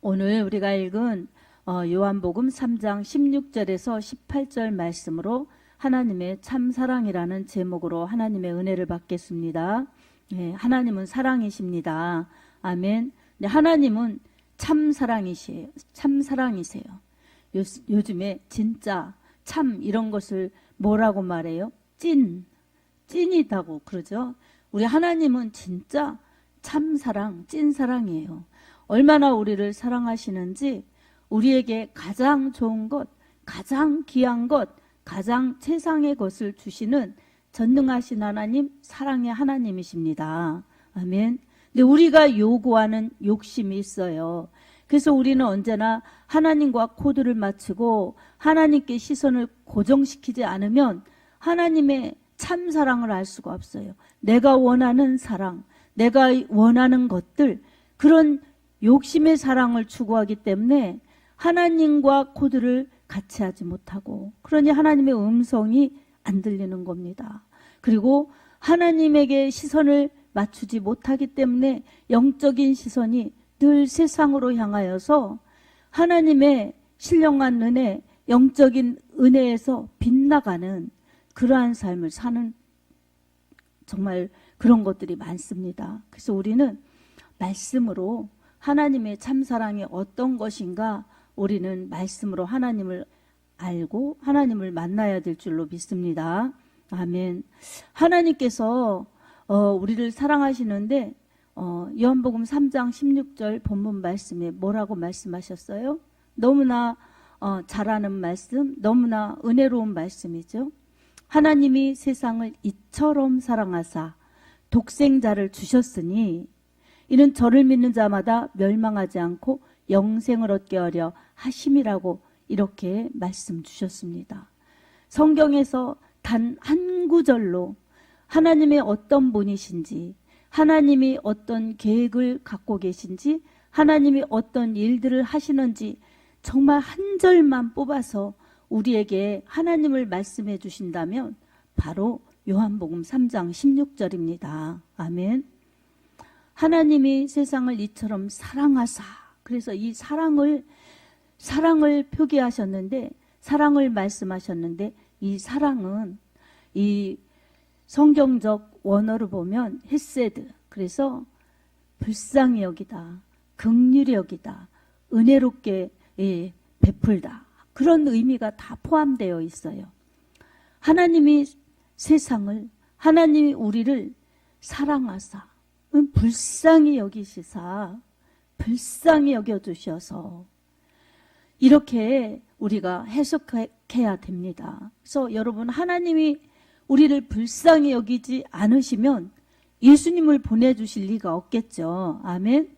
오늘 우리가 읽은 요한복음 3장 16절에서 18절 말씀으로 하나님의 참사랑이라는 제목으로 하나님의 은혜를 받겠습니다. 네, 하나님은 사랑이십니다. 아멘. 네, 하나님은 참사랑이세요. 참사랑이세요. 요즘에 진짜 참 이런 것을 뭐라고 말해요? 찐이다고 그러죠. 우리 하나님은 진짜 참사랑, 찐사랑이에요. 얼마나 우리를 사랑하시는지 우리에게 가장 좋은 것, 가장 귀한 것, 가장 최상의 것을 주시는 전능하신 하나님, 사랑의 하나님이십니다. 아멘. 근데 우리가 요구하는 욕심이 있어요. 그래서 우리는 언제나 하나님과 코드를 맞추고 하나님께 시선을 고정시키지 않으면 하나님의 참사랑을 알 수가 없어요. 내가 원하는 사랑, 내가 원하는 것들, 그런 욕심의 사랑을 추구하기 때문에 하나님과 코드를 같이 하지 못하고, 그러니 하나님의 음성이 안 들리는 겁니다. 그리고 하나님에게 시선을 맞추지 못하기 때문에 영적인 시선이 늘 세상으로 향하여서 하나님의 신령한 은혜, 영적인 은혜에서 빗나가는 그러한 삶을 사는 정말 그런 것들이 많습니다. 그래서 우리는 말씀으로 하나님의 참사랑이 어떤 것인가 우리는 말씀으로 하나님을 알고 하나님을 만나야 될 줄로 믿습니다. 아멘. 하나님께서 우리를 사랑하시는데 요한복음 3장 16절 본문 말씀에 뭐라고 말씀하셨어요? 너무나 잘 아는 말씀, 너무나 은혜로운 말씀이죠. 하나님이 세상을 이처럼 사랑하사 독생자를 주셨으니 이는 저를 믿는 자마다 멸망하지 않고 영생을 얻게 하려 하심이라고 이렇게 말씀 주셨습니다. 성경에서 단 한 구절로 하나님의 어떤 분이신지, 하나님이 어떤 계획을 갖고 계신지, 하나님이 어떤 일들을 하시는지 정말 한 절만 뽑아서 우리에게 하나님을 말씀해 주신다면 바로 요한복음 3장 16절입니다. 아멘. 하나님이 세상을 이처럼 사랑하사, 그래서 이 사랑을 표기하셨는데, 사랑을 말씀하셨는데, 이 사랑은 이 성경적 원어로 보면 헤세드, 그래서 불쌍히 여기다, 긍휼히 여기다, 은혜롭게 베풀다, 그런 의미가 다 포함되어 있어요. 하나님이 세상을, 하나님이 우리를 사랑하사 불쌍히 여기시사, 불쌍히 여겨주셔서 이렇게 우리가 해석해야 됩니다. 그래서 여러분, 하나님이 우리를 불쌍히 여기지 않으시면 예수님을 보내주실 리가 없겠죠. 아멘.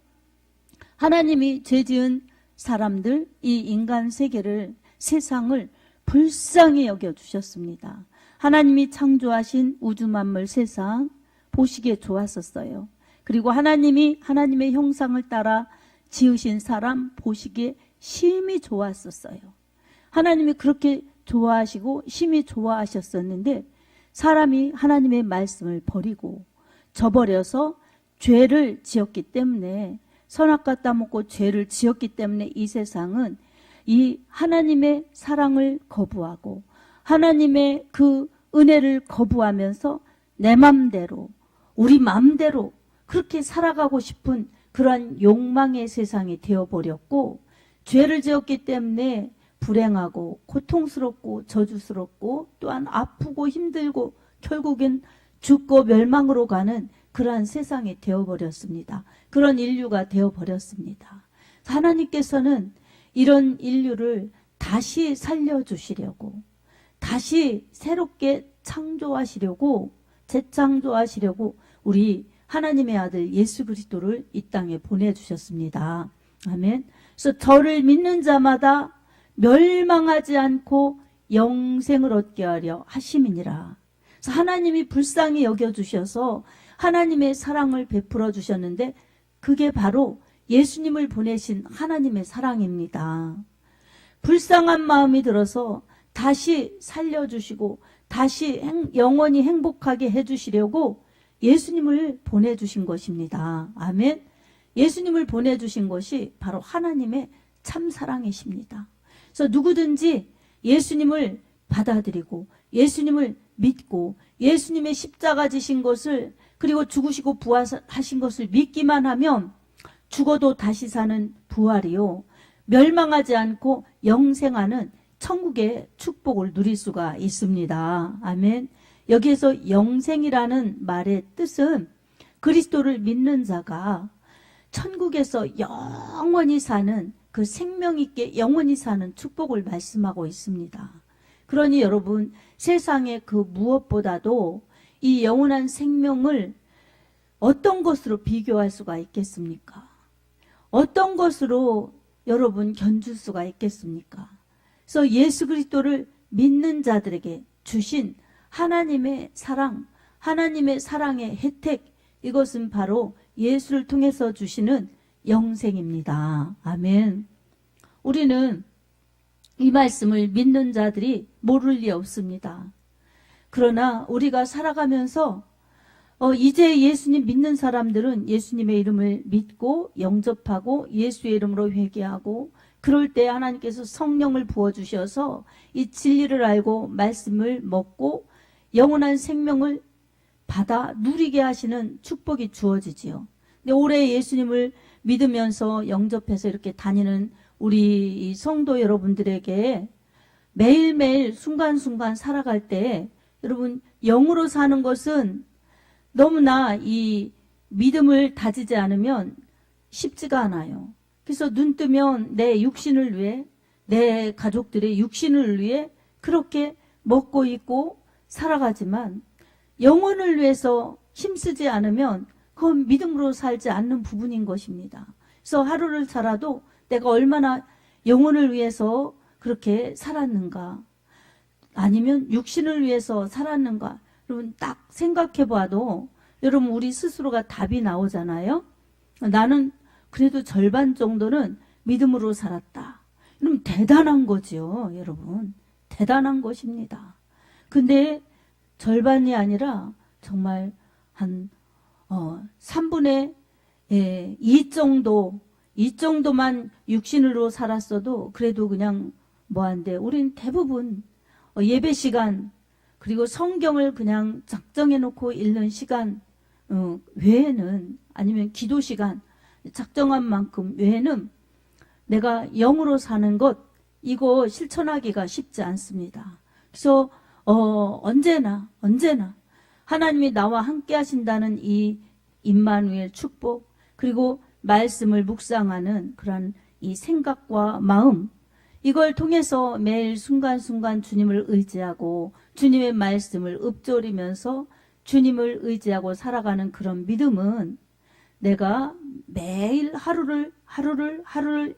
하나님이 죄지은 사람들, 이 인간 세계를, 세상을 불쌍히 여겨주셨습니다. 하나님이 창조하신 우주 만물 세상 보시기에 좋았었어요. 그리고 하나님이 하나님의 형상을 따라 지으신 사람 보시기에 심히 좋았었어요. 하나님이 그렇게 좋아하시고 심히 좋아하셨었는데 사람이 하나님의 말씀을 버리고 저버려서 죄를 지었기 때문에, 선악과 따먹고 죄를 지었기 때문에 이 세상은 이 하나님의 사랑을 거부하고 하나님의 그 은혜를 거부하면서 내 맘대로, 우리 맘대로 그렇게 살아가고 싶은 그러한 욕망의 세상이 되어버렸고, 죄를 지었기 때문에 불행하고 고통스럽고 저주스럽고 또한 아프고 힘들고 결국엔 죽고 멸망으로 가는 그러한 세상이 되어버렸습니다. 그런 인류가 되어버렸습니다. 하나님께서는 이런 인류를 다시 살려주시려고, 다시 새롭게 창조하시려고, 재창조하시려고 우리 하나님의 아들 예수 그리스도를 이 땅에 보내주셨습니다. 아멘. 그래서 저를 믿는 자마다 멸망하지 않고 영생을 얻게 하려 하심이니라. 그래서 하나님이 불쌍히 여겨주셔서 하나님의 사랑을 베풀어 주셨는데 그게 바로 예수님을 보내신 하나님의 사랑입니다. 불쌍한 마음이 들어서 다시 살려주시고 다시 영원히 행복하게 해주시려고 예수님을 보내주신 것입니다. 아멘. 예수님을 보내주신 것이 바로 하나님의 참사랑이십니다. 그래서 누구든지 예수님을 받아들이고 예수님을 믿고 예수님의 십자가 지신 것을 그리고 죽으시고 부활하신 것을 믿기만 하면 죽어도 다시 사는 부활이요 멸망하지 않고 영생하는 천국의 축복을 누릴 수가 있습니다. 아멘. 여기에서 영생이라는 말의 뜻은 그리스도를 믿는 자가 천국에서 영원히 사는 그 생명 있게 영원히 사는 축복을 말씀하고 있습니다. 그러니 여러분 세상의 그 무엇보다도 이 영원한 생명을 어떤 것으로 비교할 수가 있겠습니까? 어떤 것으로 여러분 견줄 수가 있겠습니까? 그래서 예수 그리스도를 믿는 자들에게 주신 하나님의 사랑, 하나님의 사랑의 혜택, 이것은 바로 예수를 통해서 주시는 영생입니다. 아멘. 우리는 이 말씀을 믿는 자들이 모를 리 없습니다. 그러나 우리가 살아가면서 이제 예수님 믿는 사람들은 예수님의 이름을 믿고 영접하고 예수의 이름으로 회개하고 그럴 때 하나님께서 성령을 부어주셔서 이 진리를 알고 말씀을 먹고 영원한 생명을 받아 누리게 하시는 축복이 주어지지요. 근데 올해 예수님을 믿으면서 영접해서 이렇게 다니는 우리 성도 여러분들에게 매일매일 순간순간 살아갈 때 여러분 영으로 사는 것은 너무나 이 믿음을 다지지 않으면 쉽지가 않아요. 그래서 눈 뜨면 내 육신을 위해 내 가족들의 육신을 위해 그렇게 먹고 있고 살아가지만 영혼을 위해서 힘쓰지 않으면 그건 믿음으로 살지 않는 부분인 것입니다. 그래서 하루를 살아도 내가 얼마나 영혼을 위해서 그렇게 살았는가 아니면 육신을 위해서 살았는가 여러분 딱 생각해 봐도 여러분 우리 스스로가 답이 나오잖아요. 나는 그래도 절반 정도는 믿음으로 살았다. 그럼 대단한 거죠, 여러분. 대단한 것입니다. 근데 절반이 아니라 정말 한 3분의 2 정도, 이 정도만 육신으로 살았어도 그래도 그냥 뭐한데 우린 대부분 예배 시간 그리고 성경을 그냥 작정해 놓고 읽는 시간 외에는 아니면 기도 시간 작정한 만큼 외에는 내가 영으로 사는 것 이거 실천하기가 쉽지 않습니다. 그래서 언제나 하나님이 나와 함께 하신다는 이 임마누엘 축복 그리고 말씀을 묵상하는 그런 이 생각과 마음 이걸 통해서 매일 순간순간 주님을 의지하고 주님의 말씀을 읊조리면서 주님을 의지하고 살아가는 그런 믿음은 내가 매일 하루를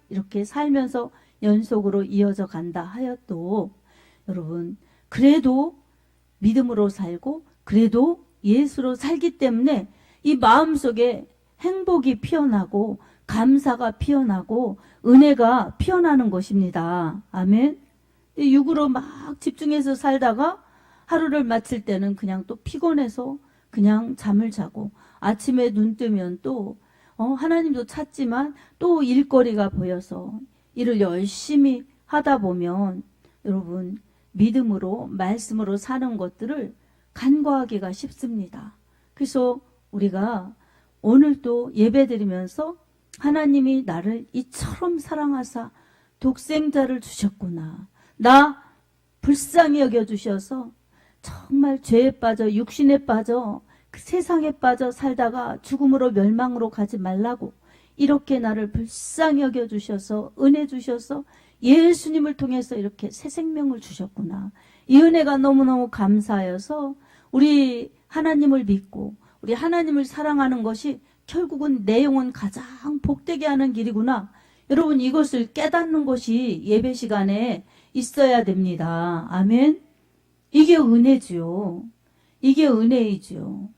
이렇게 살면서 연속으로 이어져 간다 하여도 여러분 그래도 믿음으로 살고 그래도 예수로 살기 때문에 이 마음속에 행복이 피어나고 감사가 피어나고 은혜가 피어나는 것입니다. 아멘. 육으로 막 집중해서 살다가 하루를 마칠 때는 그냥 또 피곤해서 그냥 잠을 자고 아침에 눈 뜨면 또 하나님도 찾지만 또 일거리가 보여서 일을 열심히 하다 보면 여러분 믿음으로 말씀으로 사는 것들을 간과하기가 쉽습니다. 그래서 우리가 오늘도 예배드리면서 하나님이 나를 이처럼 사랑하사 독생자를 주셨구나. 나 불쌍히 여겨주셔서 정말 죄에 빠져 육신에 빠져 그 세상에 빠져 살다가 죽음으로 멸망으로 가지 말라고 이렇게 나를 불쌍히 여겨주셔서 은혜 주셔서 예수님을 통해서 이렇게 새 생명을 주셨구나. 이 은혜가 너무너무 감사하여서 우리 하나님을 믿고 우리 하나님을 사랑하는 것이 결국은 내 영혼 가장 복되게 하는 길이구나. 여러분 이것을 깨닫는 것이 예배 시간에 있어야 됩니다. 아멘. 이게 은혜지요. 이게 은혜이지요.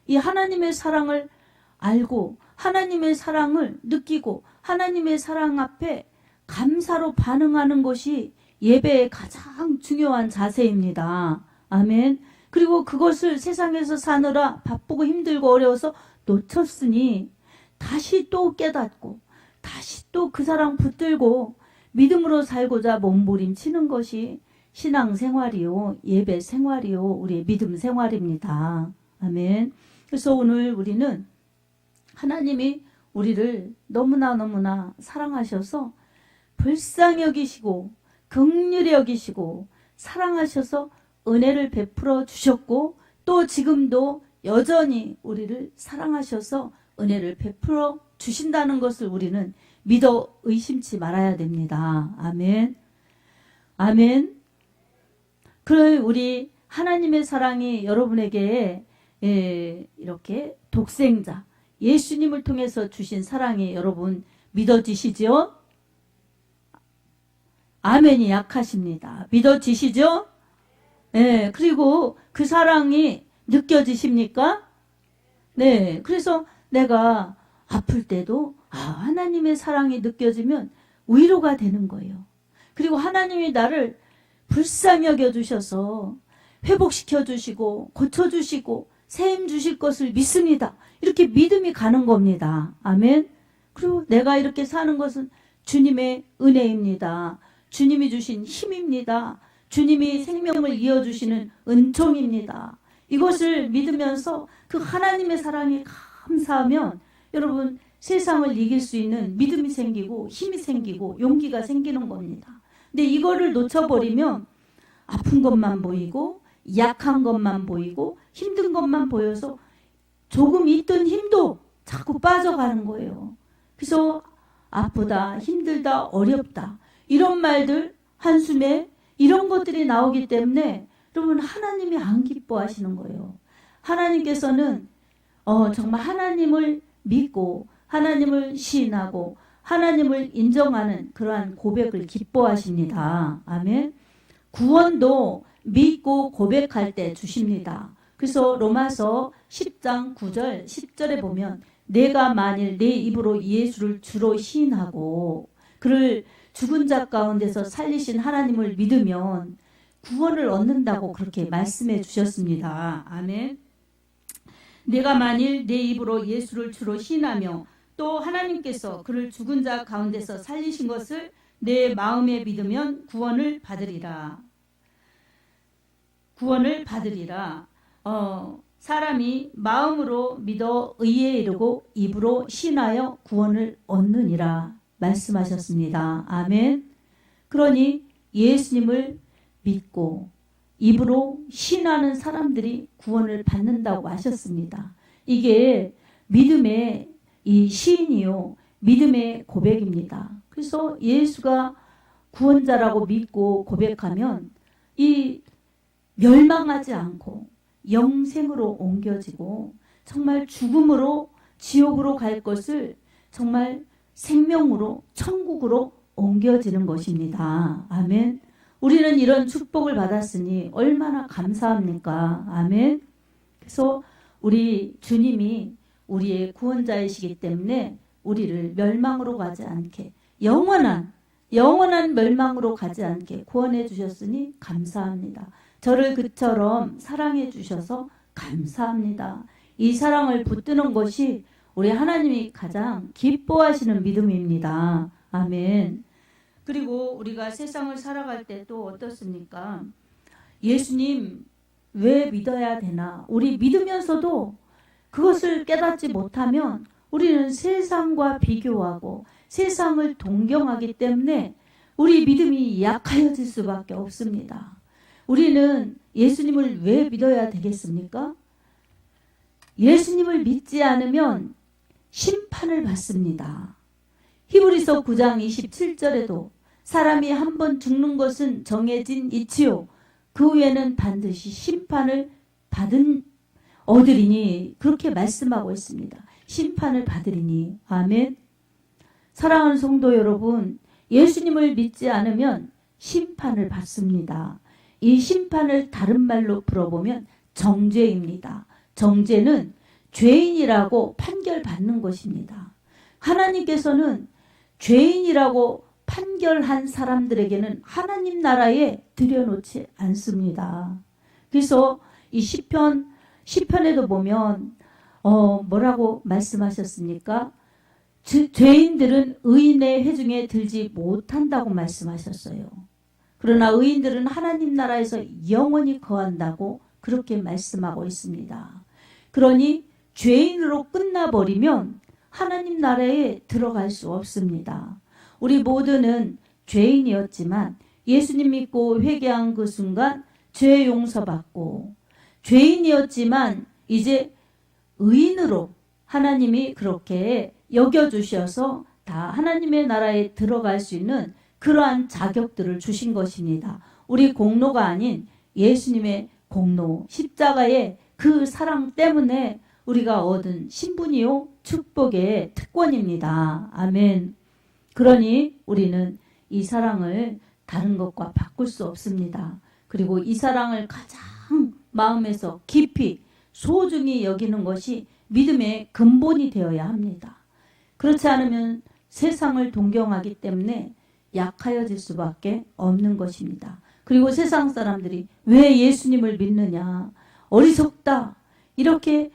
이 하나님의 사랑을 알고 하나님의 사랑을 느끼고 하나님의 사랑 앞에 감사로 반응하는 것이 예배의 가장 중요한 자세입니다. 아멘. 그리고 그것을 세상에서 사느라 바쁘고 힘들고 어려워서 놓쳤으니 다시 또 깨닫고 다시 또 그 사랑 붙들고 믿음으로 살고자 몸부림치는 것이 신앙생활이요, 예배 생활이요, 우리의 믿음 생활입니다. 아멘. 그래서 오늘 우리는 하나님이 우리를 너무나 사랑하셔서 불쌍히 여기시고 긍휼히 여기시고 사랑하셔서 은혜를 베풀어 주셨고, 또 지금도 여전히 우리를 사랑하셔서 은혜를 베풀어 주신다는 것을 우리는 믿어 의심치 말아야 됩니다. 아멘. 아멘. 그럼 우리 하나님의 사랑이 여러분에게 이렇게 독생자 예수님을 통해서 주신 사랑이 여러분 믿어지시죠? 아멘이 약하십니다. 믿어지시죠? 네. 그리고 그 사랑이 느껴지십니까? 네. 그래서 내가 아플 때도 하나님의 사랑이 느껴지면 위로가 되는 거예요. 그리고 하나님이 나를 불쌍히 여겨주셔서 회복시켜주시고 고쳐주시고 새 힘 주실 것을 믿습니다. 이렇게 믿음이 가는 겁니다. 아멘. 그리고 내가 이렇게 사는 것은 주님의 은혜입니다. 주님이 주신 힘입니다. 주님이 생명을 이어주시는 은총입니다. 이것을 믿으면서 그 하나님의 사랑에 감사하면 여러분 세상을 이길 수 있는 믿음이 생기고 힘이 생기고 용기가 생기는 겁니다. 근데 이거를 놓쳐버리면 아픈 것만 보이고 약한 것만 보이고 힘든 것만 보여서 조금 있던 힘도 자꾸 빠져가는 거예요. 그래서 아프다, 힘들다, 어렵다 이런 말들 한숨에 이런 것들이 나오기 때문에 여러분 하나님이 안 기뻐하시는 거예요. 하나님께서는 정말 하나님을 믿고 하나님을 시인하고 하나님을 인정하는 그러한 고백을 기뻐하십니다. 아멘. 구원도 믿고 고백할 때 주십니다. 그래서 로마서 10장 9절 10절에 보면 내가 만일 내 입으로 예수를 주로 시인하고 그를 죽은 자 가운데서 살리신 하나님을 믿으면 구원을 얻는다고 그렇게 말씀해 주셨습니다. 아멘. 내가 만일 내 입으로 예수를 주로 시인하며 또 하나님께서 그를 죽은 자 가운데서 살리신 것을 내 마음에 믿으면 구원을 받으리라. 구원을 받으리라. 사람이 마음으로 믿어 의에 이르고 입으로 신하여 구원을 얻느니라 말씀하셨습니다. 아멘. 그러니 예수님을 믿고 입으로 신하는 사람들이 구원을 받는다고 하셨습니다. 이게 믿음의 이 시인이요, 믿음의 고백입니다. 그래서 예수가 구원자라고 믿고 고백하면 이 멸망하지 않고 영생으로 옮겨지고 정말 죽음으로 지옥으로 갈 것을 정말 생명으로 천국으로 옮겨지는 것입니다. 아멘. 우리는 이런 축복을 받았으니 얼마나 감사합니까? 아멘. 그래서 우리 주님이 우리의 구원자이시기 때문에 우리를 멸망으로 가지 않게 영원한 멸망으로 가지 않게 구원해 주셨으니 감사합니다. 저를 그처럼 사랑해 주셔서 감사합니다. 이 사랑을 붙드는 것이 우리 하나님이 가장 기뻐하시는 믿음입니다. 아멘. 그리고 우리가 세상을 살아갈 때 또 어떻습니까? 예수님 왜 믿어야 되나? 우리 믿으면서도 그것을 깨닫지 못하면 우리는 세상과 비교하고 세상을 동경하기 때문에 우리 믿음이 약해질 수밖에 없습니다. 우리는 예수님을 왜 믿어야 되겠습니까? 예수님을 믿지 않으면 심판을 받습니다. 히브리서 9장 27절에도 사람이 한 번 죽는 것은 정해진 이치요 그 후에는 반드시 심판을 얻으리니 그렇게 말씀하고 있습니다. 심판을 받으리니. 아멘. 사랑하는 성도 여러분, 예수님을 믿지 않으면 심판을 받습니다. 이 심판을 다른 말로 풀어보면 정죄입니다. 정죄는 죄인이라고 판결받는 것입니다. 하나님께서는 죄인이라고 판결한 사람들에게는 하나님 나라에 들여놓지 않습니다. 그래서 이 시편에도 보면 뭐라고 말씀하셨습니까? 죄인들은 의인의 회중에 들지 못한다고 말씀하셨어요. 그러나 의인들은 하나님 나라에서 영원히 거한다고 그렇게 말씀하고 있습니다. 그러니 죄인으로 끝나버리면 하나님 나라에 들어갈 수 없습니다. 우리 모두는 죄인이었지만 예수님 믿고 회개한 그 순간 죄 용서받고, 죄인이었지만 이제 의인으로 하나님이 그렇게 여겨주셔서 다 하나님의 나라에 들어갈 수 있는 그러한 자격들을 주신 것입니다. 우리 공로가 아닌 예수님의 공로, 십자가의 그 사랑 때문에 우리가 얻은 신분이요 축복의 특권입니다. 아멘. 그러니 우리는 이 사랑을 다른 것과 바꿀 수 없습니다. 그리고 이 사랑을 가장 마음에서 깊이 소중히 여기는 것이 믿음의 근본이 되어야 합니다. 그렇지 않으면 세상을 동경하기 때문에 약하여질 수밖에 없는 것입니다. 그리고 세상 사람들이 왜 예수님을 믿느냐, 어리석다, 이렇게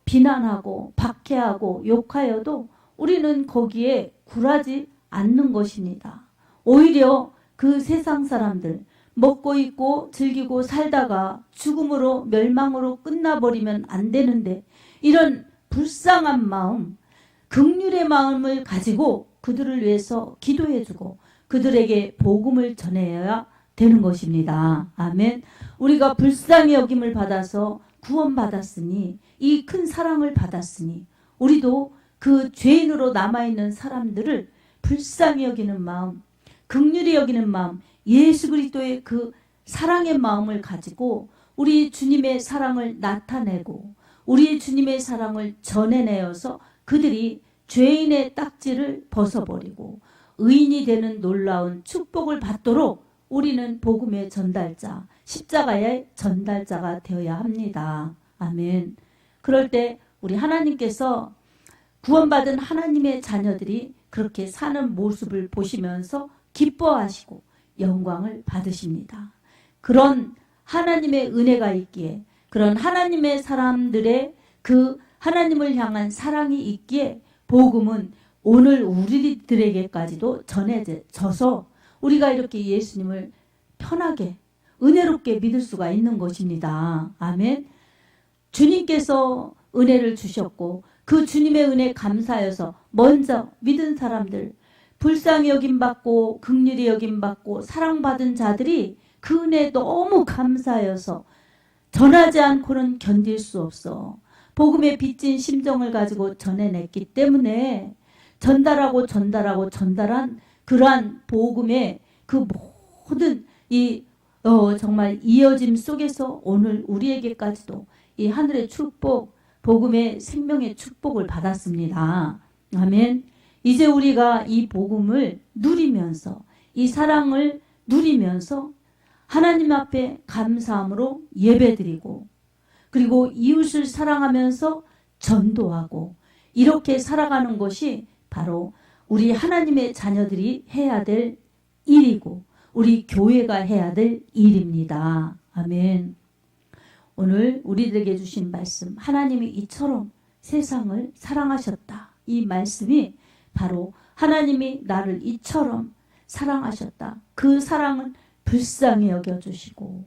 비난하고 박해하고 욕하여도 우리는 거기에 굴하지 않는 것입니다. 오히려 그 세상 사람들, 먹고 입고 즐기고 살다가 죽음으로 멸망으로 끝나버리면 안 되는데, 이런 불쌍한 마음, 긍휼의 마음을 가지고 그들을 위해서 기도해주고 그들에게 복음을 전해야 되는 것입니다. 아멘. 우리가 불쌍히 여김을 받아서 구원받았으니, 이 큰 사랑을 받았으니 우리도 그 죄인으로 남아있는 사람들을 불쌍히 여기는 마음, 긍휼히 여기는 마음, 예수 그리스도의 그 사랑의 마음을 가지고 우리 주님의 사랑을 나타내고 우리 주님의 사랑을 전해내어서 그들이 죄인의 딱지를 벗어버리고 의인이 되는 놀라운 축복을 받도록 우리는 복음의 전달자, 십자가의 전달자가 되어야 합니다. 아멘. 그럴 때 우리 하나님께서 구원받은 하나님의 자녀들이 그렇게 사는 모습을 보시면서 기뻐하시고 영광을 받으십니다. 그런 하나님의 은혜가 있기에, 그런 하나님의 사람들의 그 하나님을 향한 사랑이 있기에 복음은 오늘 우리들에게까지도 전해져서 우리가 이렇게 예수님을 편하게 은혜롭게 믿을 수가 있는 것입니다. 아멘. 주님께서 은혜를 주셨고 그 주님의 은혜 감사여서 먼저 믿은 사람들, 불쌍히 여김받고 긍휼히 여김받고 사랑받은 자들이 그 은혜 너무 감사여서 전하지 않고는 견딜 수 없어. 복음의 빚진 심정을 가지고 전해냈기 때문에 전달한 그러한 복음의 그 모든 정말 이어짐 속에서 오늘 우리에게까지도 이 하늘의 축복, 복음의 생명의 축복을 받았습니다. 아멘. 이제 우리가 이 복음을 누리면서, 이 사랑을 누리면서 하나님 앞에 감사함으로 예배드리고, 그리고 이웃을 사랑하면서 전도하고, 이렇게 살아가는 것이 바로 우리 하나님의 자녀들이 해야 될 일이고 우리 교회가 해야 될 일입니다. 아멘. 오늘 우리들에게 주신 말씀, 하나님이 이처럼 세상을 사랑하셨다. 이 말씀이 바로 하나님이 나를 이처럼 사랑하셨다. 그 사랑은 불쌍히 여겨주시고,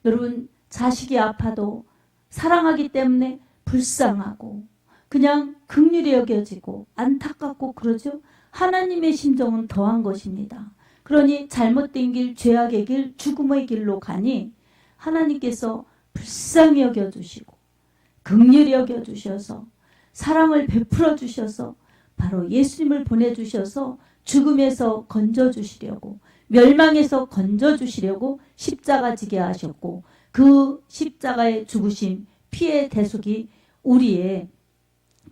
여러분 자식이 아파도 사랑하기 때문에 불쌍하고 그냥 긍휼히 여겨지고 안타깝고 그러죠. 하나님의 심정은 더한 것입니다. 그러니 잘못된 길, 죄악의 길, 죽음의 길로 가니 하나님께서 불쌍히 여겨주시고 긍휼히 여겨주셔서 사랑을 베풀어 주셔서 바로 예수님을 보내주셔서 죽음에서 건져주시려고, 멸망에서 건져주시려고 십자가 지게 하셨고, 그 십자가의 죽으심, 피의 대속이 우리의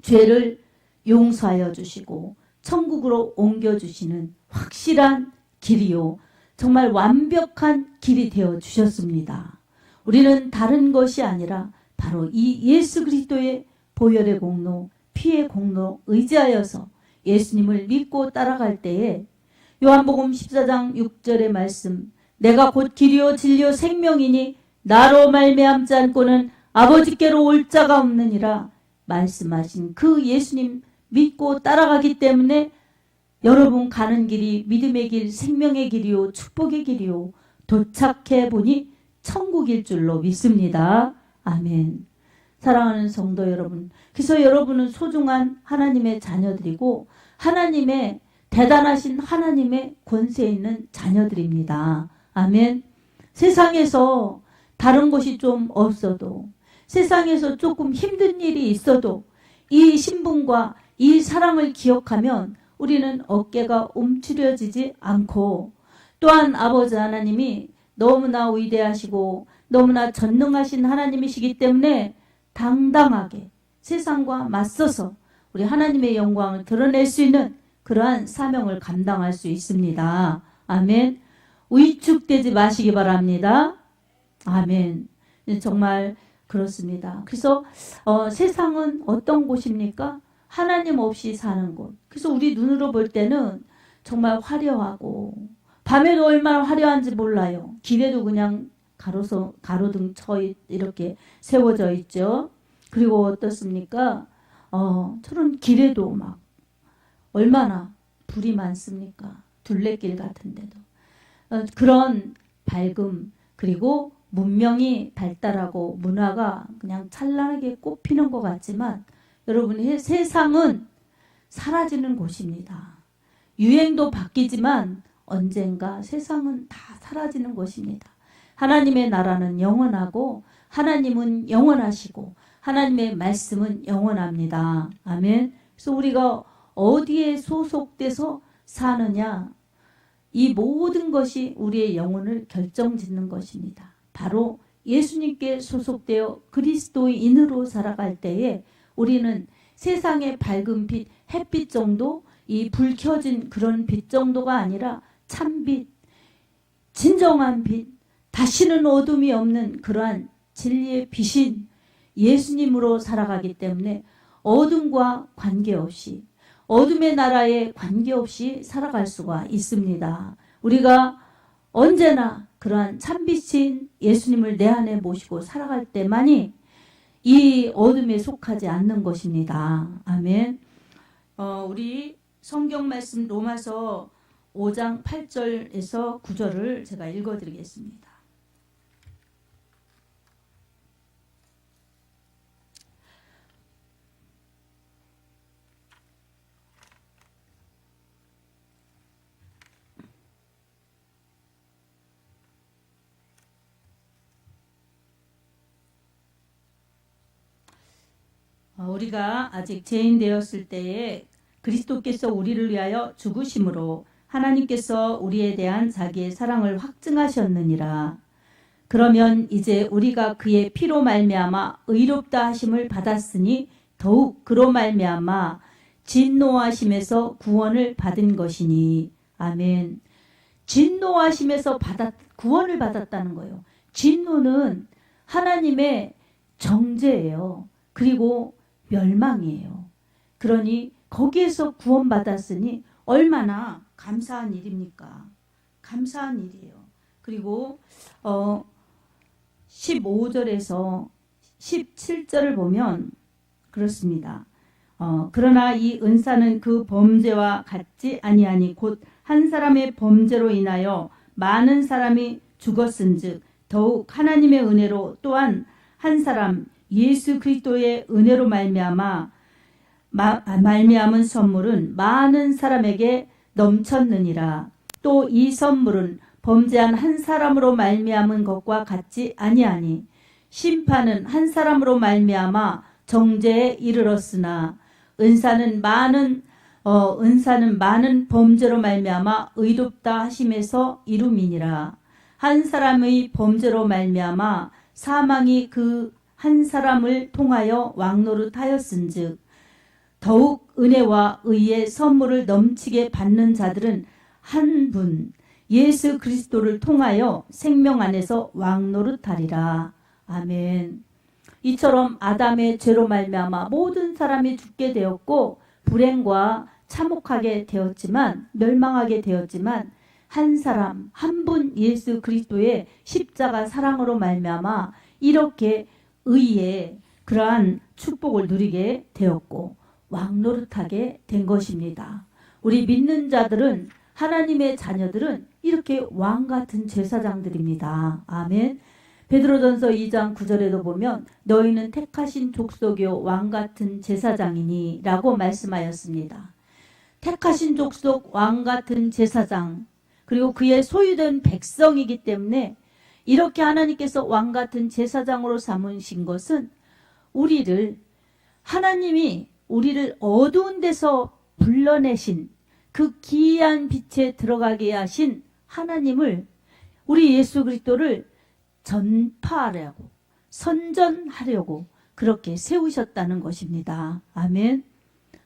죄를 용서하여 주시고 천국으로 옮겨주시는 확실한 길이요, 정말 완벽한 길이 되어 주셨습니다. 우리는 다른 것이 아니라 바로 이 예수 그리스도의 보혈의 공로, 피의 공로 의지하여서 예수님을 믿고 따라갈 때에 요한복음 14장 6절의 말씀, 내가 곧 길이요 진리요 생명이니 나로 말미암지 않고는 아버지께로 올 자가 없느니라 말씀하신 그 예수님 믿고 따라가기 때문에 여러분 가는 길이 믿음의 길, 생명의 길이요, 축복의 길이요, 도착해 보니 천국일 줄로 믿습니다. 아멘. 사랑하는 성도 여러분, 그래서 여러분은 소중한 하나님의 자녀들이고 하나님의 대단하신 하나님의 권세 있는 자녀들입니다. 아멘. 세상에서 다른 것이 좀 없어도, 세상에서 조금 힘든 일이 있어도 이 신분과 이 사랑을 기억하면 우리는 어깨가 움츠려지지 않고, 또한 아버지 하나님이 너무나 위대하시고 너무나 전능하신 하나님이시기 때문에 당당하게 세상과 맞서서 우리 하나님의 영광을 드러낼 수 있는 그러한 사명을 감당할 수 있습니다. 아멘. 위축되지 마시기 바랍니다. 아멘. 정말 그렇습니다. 그래서 세상은 어떤 곳입니까? 하나님 없이 사는 곳. 그래서 우리 눈으로 볼 때는 정말 화려하고, 밤에도 얼마나 화려한지 몰라요. 길에도 그냥 가로등 이렇게 세워져 있죠. 그리고 어떻습니까? 저런 길에도 막 얼마나 불이 많습니까? 둘레길 같은데도. 그런 밝음, 그리고 문명이 발달하고 문화가 그냥 찬란하게 꽃피는 것 같지만 여러분, 세상은 사라지는 곳입니다. 유행도 바뀌지만 언젠가 세상은 다 사라지는 곳입니다. 하나님의 나라는 영원하고 하나님은 영원하시고 하나님의 말씀은 영원합니다. 아멘. 그래서 우리가 어디에 소속돼서 사느냐, 이 모든 것이 우리의 영혼을 결정짓는 것입니다. 바로 예수님께 소속되어 그리스도인으로 살아갈 때에 우리는 세상의 밝은 빛, 햇빛 정도, 이 불 켜진 그런 빛 정도가 아니라 참빛, 진정한 빛, 다시는 어둠이 없는 그러한 진리의 빛인 예수님으로 살아가기 때문에 어둠과 관계없이, 어둠의 나라에 관계없이 살아갈 수가 있습니다. 우리가 언제나 그러한 참빛인 예수님을 내 안에 모시고 살아갈 때만이 이 어둠에 속하지 않는 것입니다. 아멘. 우리 성경 말씀 로마서 5장 8절에서 9절을 제가 읽어드리겠습니다. 우리가 아직 죄인 되었을 때에 그리스도께서 우리를 위하여 죽으심으로 하나님께서 우리에 대한 자기의 사랑을 확증하셨느니라. 그러면 이제 우리가 그의 피로 말미암아 의롭다 하심을 받았으니 더욱 그로 말미암아 진노하심에서 구원을 받은 것이니. 아멘. 진노하심에서 구원을 받았다는 거예요. 진노는 하나님의 정죄예요. 그리고 멸망이에요. 그러니 거기에서 구원받았으니 얼마나 감사한 일입니까? 감사한 일이에요. 그리고 15절에서 17절을 보면 그렇습니다. 그러나 이 은사는 그 범죄와 같지 아니하니 곧 한 사람의 범죄로 인하여 많은 사람이 죽었은즉 더욱 하나님의 은혜로 또한 한 사람 예수 그리스도의 은혜로 말미암은 선물은 많은 사람에게 넘쳤느니라. 또 이 선물은 범죄한 한 사람으로 말미암은 것과 같지 아니하니 심판은 한 사람으로 말미암아 정죄에 이르렀으나 은사는 많은 범죄로 말미암아 의롭다 하심에서 이름이니라. 한 사람의 범죄로 말미암아 사망이 그 한 사람을 통하여 왕노릇하였은즉 더욱 은혜와 의의 선물을 넘치게 받는 자들은 한 분 예수 그리스도를 통하여 생명 안에서 왕노릇하리라. 아멘. 이처럼 아담의 죄로 말미암아 모든 사람이 죽게 되었고 불행과 참혹하게 되었지만 멸망하게 되었지만 한 사람 한 분 예수 그리스도의 십자가 사랑으로 말미암아 이렇게 의의 그러한 축복을 누리게 되었고 왕 노릇하게 된 것입니다. 우리 믿는 자들은, 하나님의 자녀들은 이렇게 왕 같은 제사장들입니다. 아멘. 베드로전서 2장 9절에도 보면 너희는 택하신 족속이요 왕 같은 제사장이니 라고 말씀하였습니다. 택하신 족속, 왕 같은 제사장, 그리고 그의 소유된 백성이기 때문에 이렇게 하나님께서 왕 같은 제사장으로 삼으신 것은 하나님이 우리를 어두운 데서 불러내신 그 기이한 빛에 들어가게 하신 하나님을, 우리 예수 그리스도를 전파하려고, 선전하려고 그렇게 세우셨다는 것입니다. 아멘.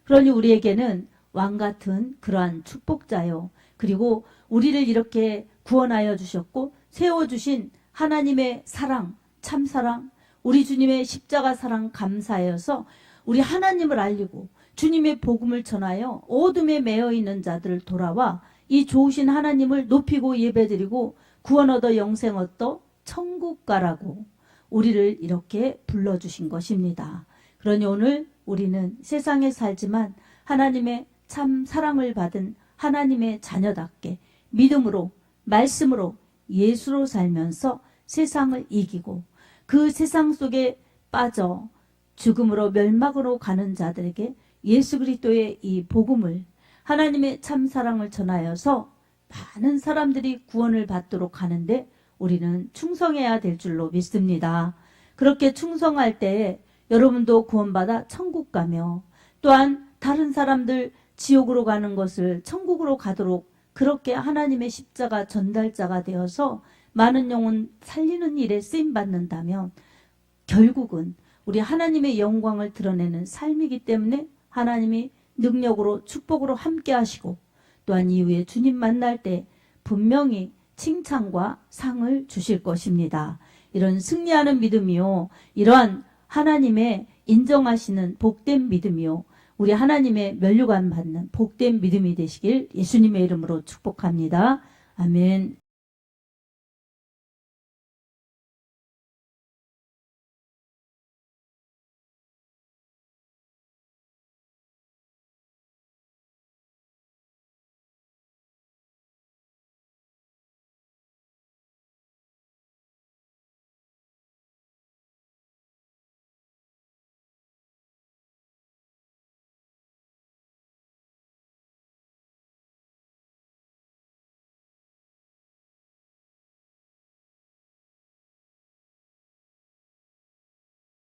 그러니 우리에게는 왕 같은 그러한 축복자요, 그리고 우리를 이렇게 구원하여 주셨고 세워주신 하나님의 사랑, 참사랑, 우리 주님의 십자가 사랑 감사하여서 우리 하나님을 알리고 주님의 복음을 전하여 어둠에 매여 있는 자들을 돌아와 이 좋으신 하나님을 높이고 예배드리고 구원 얻어 영생 얻어 천국 가라고 우리를 이렇게 불러주신 것입니다. 그러니 오늘 우리는 세상에 살지만 하나님의 참 사랑을 받은 하나님의 자녀답게 믿음으로, 말씀으로, 예수로 살면서 세상을 이기고 그 세상 속에 빠져 죽음으로 멸망으로 가는 자들에게 예수 그리스도의 이 복음을, 하나님의 참 사랑을 전하여서 많은 사람들이 구원을 받도록 하는데 우리는 충성해야 될 줄로 믿습니다. 그렇게 충성할 때에 여러분도 구원받아 천국 가며 또한 다른 사람들 지옥으로 가는 것을 천국으로 가도록 그렇게 하나님의 십자가 전달자가 되어서 많은 영혼 살리는 일에 쓰임받는다면 결국은 우리 하나님의 영광을 드러내는 삶이기 때문에 하나님이 능력으로 축복으로 함께 하시고 또한 이후에 주님 만날 때 분명히 칭찬과 상을 주실 것입니다. 이런 승리하는 믿음이요, 이러한 하나님의 인정하시는 복된 믿음이요, 우리 하나님의 면류관 받는 복된 믿음이 되시길 예수님의 이름으로 축복합니다. 아멘.